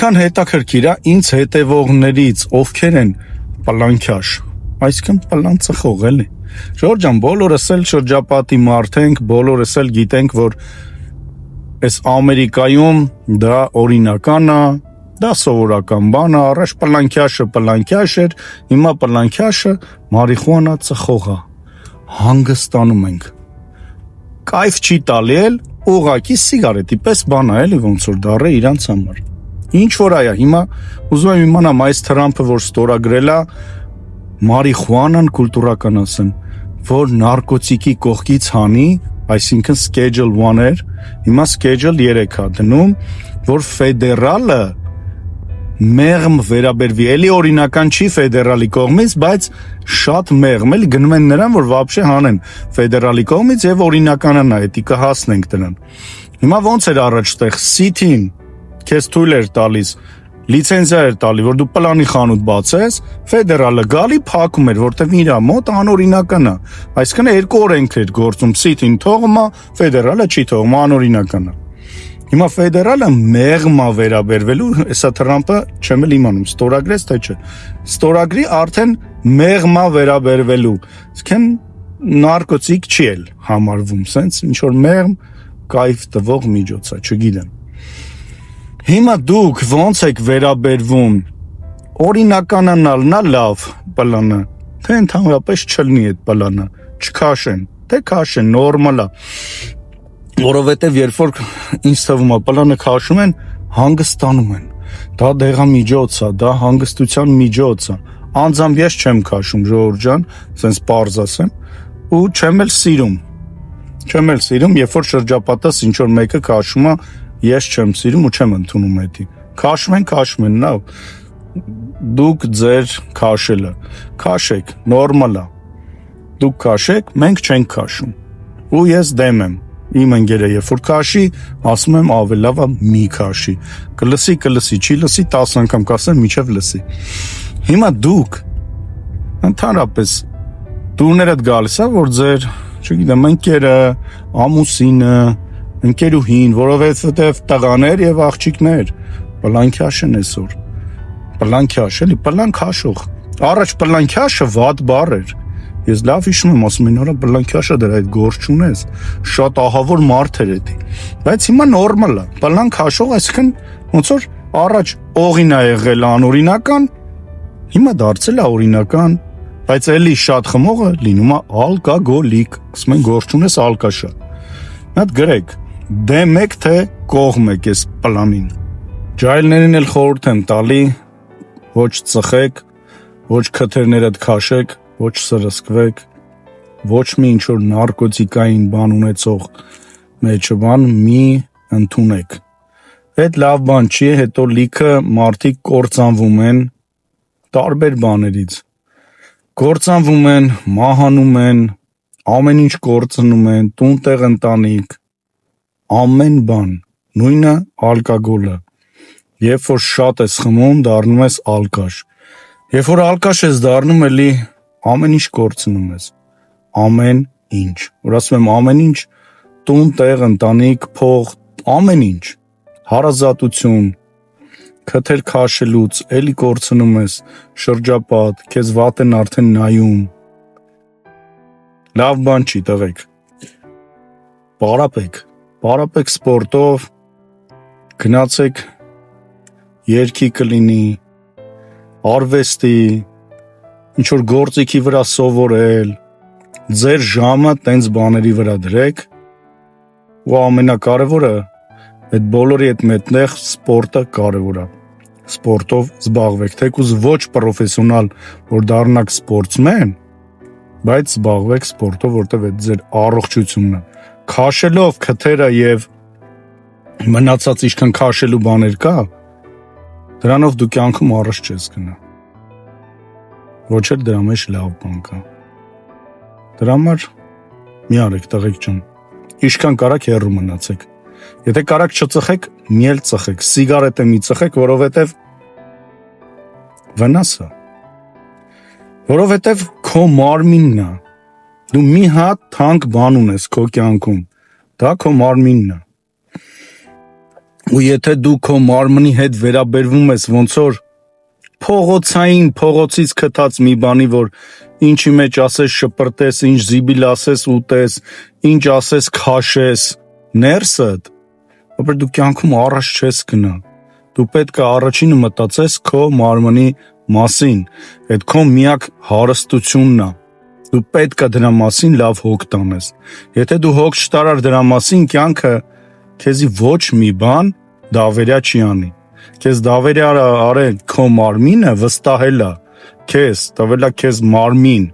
Քան հետաքրքիր է ինձ հետևողներից ովքեր են պլանքյաշ, այսինքն պլան ծխող էլի։ Ժորժ ջան, բոլորս էլ շրջապատի մարդ ենք, բոլորս էլ գիտենք, որ այս Ամերիկայում դա օրինական է, դա սովորական բան է, առաջ պլանքյաշ էր, հիմա պլանքյաշը մարիխուանա ծխող է, հանգստանում ենք։ Կայֆ չի տալի էլ, ուղղակի սիգարետի պես բան է էլի ոնց որ դառը իրանց համար։ Ինչ որ այա, հիմա ուզում եմ իմանամ այս Թրամփը, որ ստորագրել է մարիխուանան կուլտուրականացն, որ նարկոտիկի կողքից հանի, այսինքն schedule 1 էր, հիմա schedule 3 է դնում, որ ֆեդերալը մեղմ վերաբերվի, էլի օրինական չի ֆեդերալի կողմից, բայց շատ մեղմ, էլի գնում են նրան, որ վաբշե հանեն ֆեդերալի կողմից եւ օրինականն է, էդի կհասնենք դրան։ Հիմա ոնց էր առաջ տեղ City-ն քեզ թույլ էր տալիս, լիցենզիա էր տալի, որ դու պլանի խանութ բացես, ֆեդերալը գալի փակում էր, որտեվ իր մոտ անօրինական է։ Այսինքն երկու օրենք էր գործում, City-ն թողում է, ֆեդերալը չի թողում, անօրինական է։ Հիմա ֆեդերալը մեղմ է վերաբերվելու, հեսա Թրամփը չեմ էլ իմանում, ստորագրեց թե չէ։ Ստորագրի արդեն մեղմ է վերաբերվելու։ Այսինքն նարկոտիկ չի էլ համարվում, սենց ինչ որ մեղմ կայֆ տվող միջոց է, չգիտեմ։ Հիմա դուք ոնց եք վերաբերվում օրինականանալն է լավ պլանը, թե ընդհանրապես չլինի այդ պլանը, չքաշեն, թե քաշեն, նորմալ է, որովհետև երբ որ ինձ թվում է պլանը քաշում են, հանգստանում են, դա դեղամիջոց է, դա հանգստության միջոց է, անձամբ ես չեմ քաշում, Ժողովուրդ ջան, սենց պարզ ասեմ, ու չեմ էլ սիրում, երբ որ շրջապատս ինչ որ մեկը քաշում է, ես չեմ սիրում ու չեմ ընդունում էդի։ Քաշում են, լավ։ Դուք ձեր քաշելը, քաշեք, նորմալ է։ Դուք քաշեք, մենք չենք քաշում։ Ու ես դեմ եմ։ Իմ ընկերը երբ որ քաշի, ասում եմ ավելի լավ է մի քաշի։ Կլսի, չի լսի 10 անգամ կասեմ, միջև լսի։ Հիմա դուք ընդհանրապես դուրներդ գալիս է, որ ձեր, չգիտեմ, ընկերը, ամուսինը, ընկերուհին, որովհետև տղաներ եւ աղջիկներ, պլանքյաշ են այսօր։ Պլանքյաշ, էլի պլան քաշող։ Առաջ պլանքյաշը վատ բառ էր։ Ես լավ հիշում եմ, ասում են, հորա պլանքյաշը դրա այդ գործ չունես, շատ ահավոր մարդ էր էդի։ Բայց հիմա նորմալ է։ Պլան քաշող, այսինքն ոնց որ առաջ օղին է եղել անօրինական, հիմա դարձել է օրինական, բայց էլի շատ խմողը լինում է ալկոգոլիկ, ասում են գործ չունես ալկաշա։ Նատ գրեք դեմ եք թե կողմ եք այս պլանին։ Ջահելներին էլ խորհուրդ եմ տալի, ոչ ծխեք, ոչ քթերներդ քաշեք, ոչ սրսկվեք, ոչ մի ինչ որ նարկոտիկային բան ունեցող մեջը բան մի ընդունեք։ Այդ լավ բան չի, հետո լիքը մարդիկ կործանվում են տարբեր բաներից։ Կործանվում են, մահանում են, ամեն ինչ կորցնում են, տուն-տեղ ընտանիք, ամեն բան, նույնը ալկոգոլը, երբ որ շատ ես խմում, դառնում ես ալկաշ, երբ որ ալկաշ ես դառնում, էլի ամեն ինչ կորցնում ես, ամեն ինչ, որ ասում եմ ամեն ինչ, տուն, տեղ, ընտանիք, փող, ամեն ինչ, հարազատություն, քթեր քաշելուց, էլի կորցնում ես, շրջապատ, քեզ վատ են արդեն նայում, լավ բան չի տղեկ, պարապեք սպորտով, գնացեք երգի կլինի, արվեստի, ինչ-որ գործիքի վրա սովորել, ձեր ժամը տենց բաների վրա դրեք, ու ամենակարևորը, այդ բոլորի հետ մեկտեղ սպորտը կարևոր է, սպորտով զբաղվեք, թեկուզ ոչ պրոֆեսիոնալ, որ դառնաք սպորտսմեն, բայց զբաղվեք սպորտով, որտև այդ ձեր առողջությունն է, քաշելով քթերը եւ մնացած ինչքան քաշելու բաներ կա, դրանով դու կյանքում առաջ չես գնա։ Ոչ էլ դրա մեջ լավ բան կա։ Դրա համար մի արեք տղեկ ջան։ Ինչքան կարաք հեռու մնացեք։ Եթե կարաք չծխեք, մի էլ ծխեք, սիգարետը մի ծխեք, որովհետև վնաս է։ Որովհետև քո մարմինն է։ Դու մի հատ թանկ բան ունես քո կյանքում։ Դա քո մարմինն է։ ու եթե դու քո մարմնի հետ վերաբերվում ես ոնց որ փողոցից քթած մի բանի, որ ինչի մեջ ասես շպրտես, ինչ զիբիլ ասես ուտես, ինչ ասես քաշես, ներսդ, ապա դու կյանքում առաջ չես գնա։ Դու պետք է առաջինը մտածես քո մարմնի մասին, այդ քո միակ հարստությունն է։ Դու պետք է դրա մասին լավ հոգ տանես։ Եթե դու հոգ չտարար դրա մասին, կյանքը քեզի ոչ մի բան դավերյա չի անի։ Քեզ դավերյա արել քո մարմինը վստահելա, քեզ տվելա քեզ մարմին։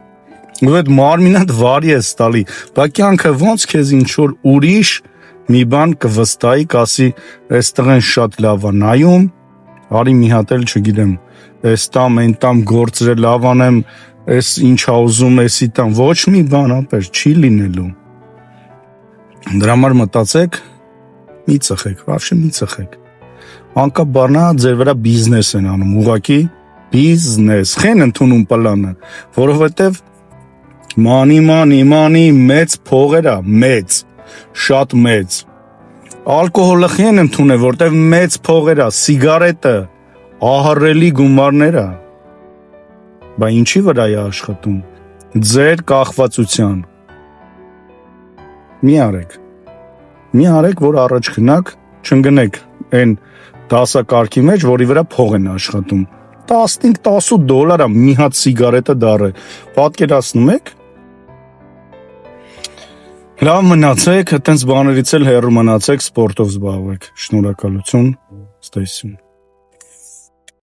Ու այդ մարմինը վարի ես տալի, բա կյանքը ոնց քեզ ինչ որ ուրիշ մի բան կվստահի, կասի, այս տղեն շատ լավ է նայում, արի մի հատ էլ չգիտեմ, այս տամ, այն տամ գործերը լավ անեմ, այս ինչա ուզում, էսի տամ, ոչ մի բան ապեր չի լինելու։ Դրա համար մտածեք, մի ծխեք, вообще մի ծխեք։ Անկապ բառնա ձեր վրա բիզնես են անում, ուղղակի բիզնես, խեն ընդունում պլանը, որովհետև մանի, մեծ փողերա, մեծ, շատ մեծ, ալկոհոլը խեն ընդունել, որտև մեծ փողերա, սիգարետը, ահռելի գումարներա, բա ինչի վրա է աշխատում, ձեր կախվածության, մի արեք, որ առաջ գնաք, չընկնեք այն դասակարգի մեջ, որի վրա փող են աշխատում, 15-18 դոլար է մի հատ սիգարետը դառը, պատկերացնում եք, լավ մնացեք, այտենց բաներից էլ հեռու մնացեք, սպորտով զբաղվեք, շնորհակալություն, ստեսություն։